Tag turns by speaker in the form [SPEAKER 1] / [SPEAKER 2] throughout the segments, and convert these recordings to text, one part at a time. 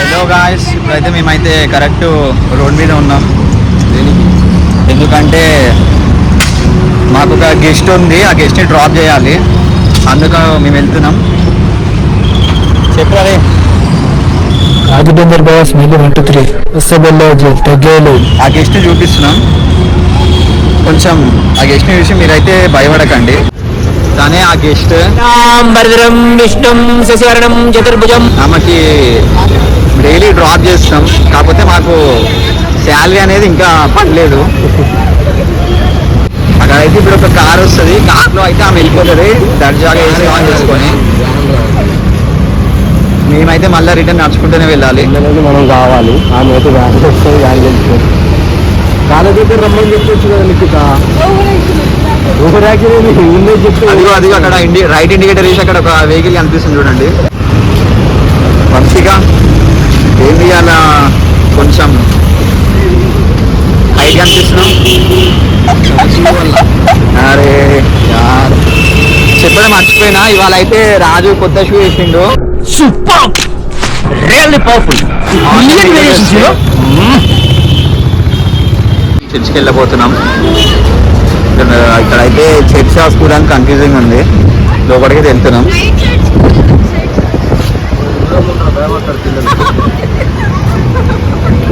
[SPEAKER 1] Hello guys, ఇప్పుడైతే మేమైతే correct road మీద ఉన్నాం. ఎందుకంటే మాకు ఒక గెస్ట్ ఉంది, ఆ గెస్ట్ని డ్రాప్ చేయాలి. అందుకు మేము వెళ్తున్నాం. చెప్పాలి
[SPEAKER 2] రాజేందర్ బాస్ మళ్ళీ 1 2 3 వస్తబెల్లాజీ తగ్గేలు.
[SPEAKER 1] ఆ గెస్ట్ని చూపిస్తున్నాం. కొంచెం ఆ గెస్ట్ని చూసి మీరైతే భయపడకండి. కానీ ఆ గెస్ట్
[SPEAKER 2] భరద్రం విష్ణుం శశివర్ణం చతుర్భుజం.
[SPEAKER 1] ఆమెకి డైలీ డ్రాప్ చేస్తాం, కాకపోతే మాకు శాలరీ అనేది ఇంకా పడలేదు. అక్కడైతే ఇప్పుడు ఒక కార్ వస్తుంది, కార్లో అయితే ఆమె వెళ్ళిపోతుంది దర్జాగా ఏసీ ఆన్ చేసుకొని. మేమైతే మళ్ళీ రిటర్న్ నడుచుకుంటూనే వెళ్ళాలి.
[SPEAKER 2] మనం కావాలి ఆమె అయితే వ్యాన్ వస్తుంది, వ్యాన్ వెళ్ళిపోతుంది. కాలేజీ దగ్గర రమ్మని చెప్పొచ్చు కదా లిఖిత.
[SPEAKER 1] అదిగో అక్కడ రైట్ ఇండికేటర్ వేసి అక్కడ ఒక వెహికల్ కనిపిస్తుంది చూడండి. మంచిగా ఏం చేయాలా, కొంచెం హైట్ కనిపిస్తున్నాం. అరే యార్, చెప్పడం మర్చిపోయినా, ఇవాళ అయితే రాజు కొత్త షూ వేసిండు.
[SPEAKER 2] Super really powerful.
[SPEAKER 1] చర్చికి వెళ్ళబోతున్నాం. ఇక్కడైతే చర్చ్ హౌస్ కూడా కన్ఫ్యూజింగ్ ఉంది, లోపలికి వెళ్తున్నాం.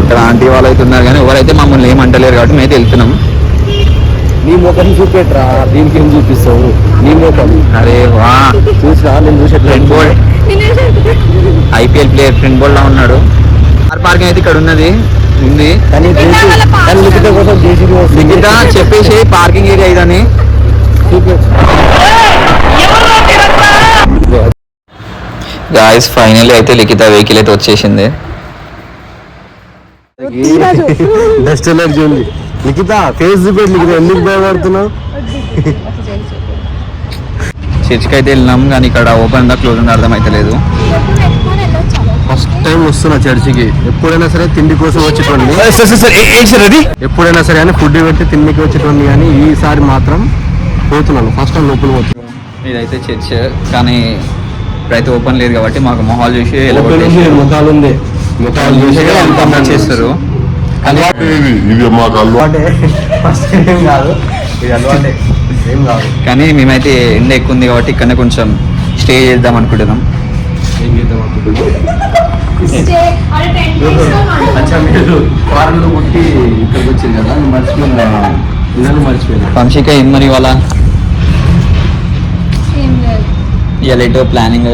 [SPEAKER 1] ఇక్కడ ఆంటీ వాళ్ళు అయితే ఉన్నారు, కానీ ఎవరైతే మమ్మల్ని ఏమంటలేరు కాబట్టి మేము వెళ్తున్నాం.
[SPEAKER 2] నీ ముఖం చూపెట్రా, దీనికి ఏం చూపిస్తావు నీ ముఖం?
[SPEAKER 1] అరే వా,
[SPEAKER 2] చూసినా నేను చూసే
[SPEAKER 1] ఫ్రెండ్ బోల్డ్ ఐపీఎల్ ప్లేయర్ ఫ్రెండ్ బోల్డ్ లా ఉన్నాడు. కార్ పార్కింగ్ అయితే ఇక్కడ ఉంది.
[SPEAKER 2] కానీ లిఖిత కోసం
[SPEAKER 1] లిఖిత చెప్పేసి పార్కింగ్ ఏరియా ఇదని. గాయస్ ఫైనల్లీ అయితే లిఖిత వెహికల్ అయితే వచ్చేసింది.
[SPEAKER 2] డస్ట్ ఎలర్జీ ఉంది. లిఖిత ఫేస్ చూపెట్టి, లిఖిత ఎందుకు భయపడుతున్నావు?
[SPEAKER 1] చర్చికి అయితే వెళ్ళినాం, కానీ ఇక్కడ ఓపెన్ ఉందా క్లోజ్ ఉందా అర్థం అయితే లేదు.
[SPEAKER 2] ఫస్ట్ టైం వస్తున్నా చర్చికి. ఎప్పుడైనా సరే తిండి కోసం వచ్చేటోండి, ఎప్పుడైనా సరే అని ఫుడ్ పెట్టి తిండికి వచ్చేటోండి, కానీ ఈసారి మాత్రం పోతున్నాను. ఫస్ట్ టైం లోపల పోతున్నాను.
[SPEAKER 1] ఇదైతే చర్చ్, కానీ ఇప్పుడైతే ఓపెన్ లేదు కాబట్టి మాకు మొహాలు చూసి
[SPEAKER 2] ముఖాలు ఉంది, ముఖాలు చూసి
[SPEAKER 1] అంతా చేస్తారు.
[SPEAKER 3] ఇది మాకు అలవాటే,
[SPEAKER 2] ఫస్ట్ ఏం కాదు, ఇది అలవాటే, ఏం కాదు.
[SPEAKER 1] కానీ మేమైతే ఎండ ఎక్కువ ఉంది కాబట్టి ఇక్కడనే కొంచెం స్టే చేద్దాం అనుకుంటున్నాం.
[SPEAKER 2] ఏం చేద్దాం అనుకుంటున్నాం? అచ్చా, మీరు ఫారెన్లో పుట్టి ఇక్కడికి వచ్చింది కదా, మర్చిపోయినా
[SPEAKER 1] వంశిక ఏం మరి ఇవాళ ఎటో ప్లానింగ్?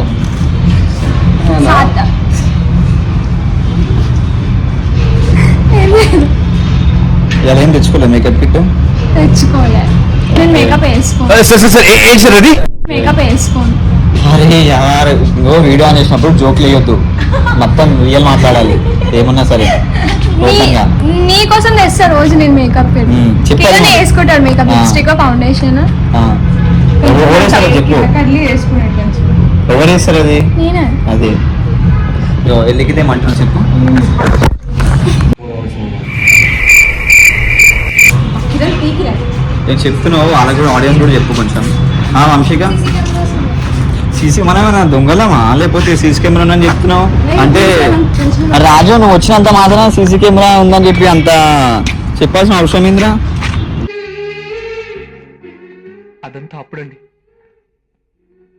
[SPEAKER 1] ఇలా ఏం తెచ్చుకోలేదు మేకప్ కిట్? అరే యార్, వీడియో ఆన్ చేసినప్పుడు జోక్లు వేయొద్దు, మొత్తం రియల్ మాట్లాడాలి ఏమన్నా సరే.
[SPEAKER 4] నీకోసం తెస్తా రోజు నేను మేకప్
[SPEAKER 1] చెప్పాను,
[SPEAKER 4] వేసుకుంటాడు మేకప్, లిప్స్టిక్, ఫౌండేషన్.
[SPEAKER 1] చెప్పు, ఎవరు వేస్తారు అది? అదే ఎల్లికితే మంటున్నా చెప్పు. నేను చెప్తున్నావు, వాళ్ళకి కూడా ఆడియన్స్ కూడా చెప్పు కొంచెం. వంశిక, సీసీ మనమేనా దొంగలమా, లేకపోతే సీసీ కెమెరా ఉందని చెప్తున్నావు? అంటే రాజు నువ్వు వచ్చినంత మాత్రం సీసీ కెమెరా ఉందని చెప్పి అంత చెప్పాల్సిన అవసరం ఏందిరా?
[SPEAKER 5] అదంతా అప్పుడండి,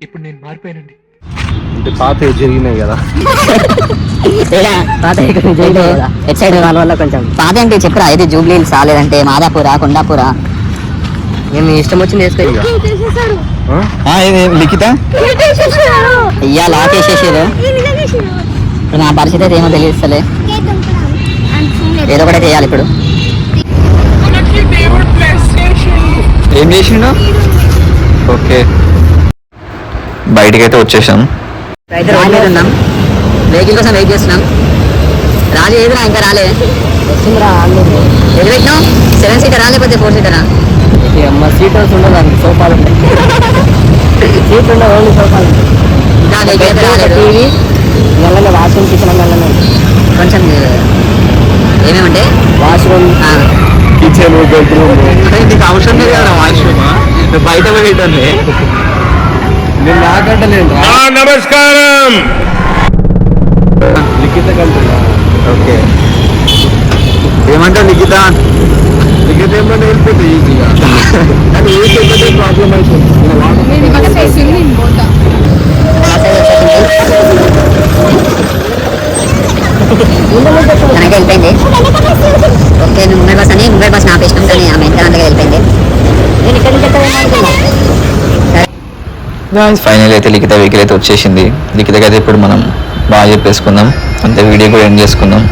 [SPEAKER 5] ఇప్పుడు నేను మారిపోయానండి.
[SPEAKER 2] అంటే పాత జరిగినాయి కదా,
[SPEAKER 6] ఎట్ సైడ్ వాళ్ళ వల్ల కొంచెం పాత అంటే చెప్పరా, ఇది జూబ్లీ హిల్స్ లేదంటే మాదాపురా, కొండాపురా, మేము ఇష్టం వచ్చింది వేసుకో.
[SPEAKER 1] లిఖిత
[SPEAKER 6] అయ్యా లాక్ వేసేసారు. ఇప్పుడు నా పరిస్థితి అయితే ఏమో తెలియస్తలే, ఏదో ఒకటి చేయాలి ఇప్పుడు.
[SPEAKER 1] ఏం చేసిండు? ఓకే, బయటికి అయితే వచ్చేసాం.
[SPEAKER 6] అయితే రోడ్ మీద ఉన్నాం, వెహికల్ కోసం వెయిట్ చేస్తున్నాం. రాజు ఏదిరా ఇంకా రాలే? ఎది పెట్టినాం? 7 సీటర్ లేకపోతే 4 సీటరా?
[SPEAKER 2] సీటర్స్ ఉండదు, సోఫాలు ఉంటాయి. సీట్ ఉండదు, ఓన్లీ సోఫాలు ఉంటాయి. టీవీ నెలనే, వాష్రూమ్, కిచెన్ నెలనే.
[SPEAKER 6] కొంచెం ఏమేమంటే
[SPEAKER 2] వాష్రూమ్, కిచెన్, బెడ్రూమ్.
[SPEAKER 1] నీకు అవసరం లేదు కదా వాష్రూమ్, బయట పెట్టండి.
[SPEAKER 2] నేను నాకంటే నేను
[SPEAKER 3] నమస్కారం
[SPEAKER 2] లిఖిత కంటున్నా.
[SPEAKER 1] వెళ్ళిపోతా నిఖిత.
[SPEAKER 2] టికెట్ ఏమన్నా వెళ్ళిపోతాయి ఈజీగా. కానీ ఏ టికెట్ ప్రాబ్లం అవుతుంది.
[SPEAKER 6] తనకే వెళ్ళిపోయింది. ఓకే నువ్వు ముంబై బస్ అని ముంబై బస్ నాకు ఇష్టం కానీ ఆమె ఎంత అంతగా వెళ్ళిపోయింది. నేను ఇక్కడ నుంచి
[SPEAKER 1] ఫైనల్ అయితే లిఖిత వెహికల్ అయితే వచ్చేసింది. లిఖితకి అయితే ఇప్పుడు మనం బాగా చెప్పేసుకుందాం, అంతే వీడియో కూడా ఎండ్ చేసుకుందాం.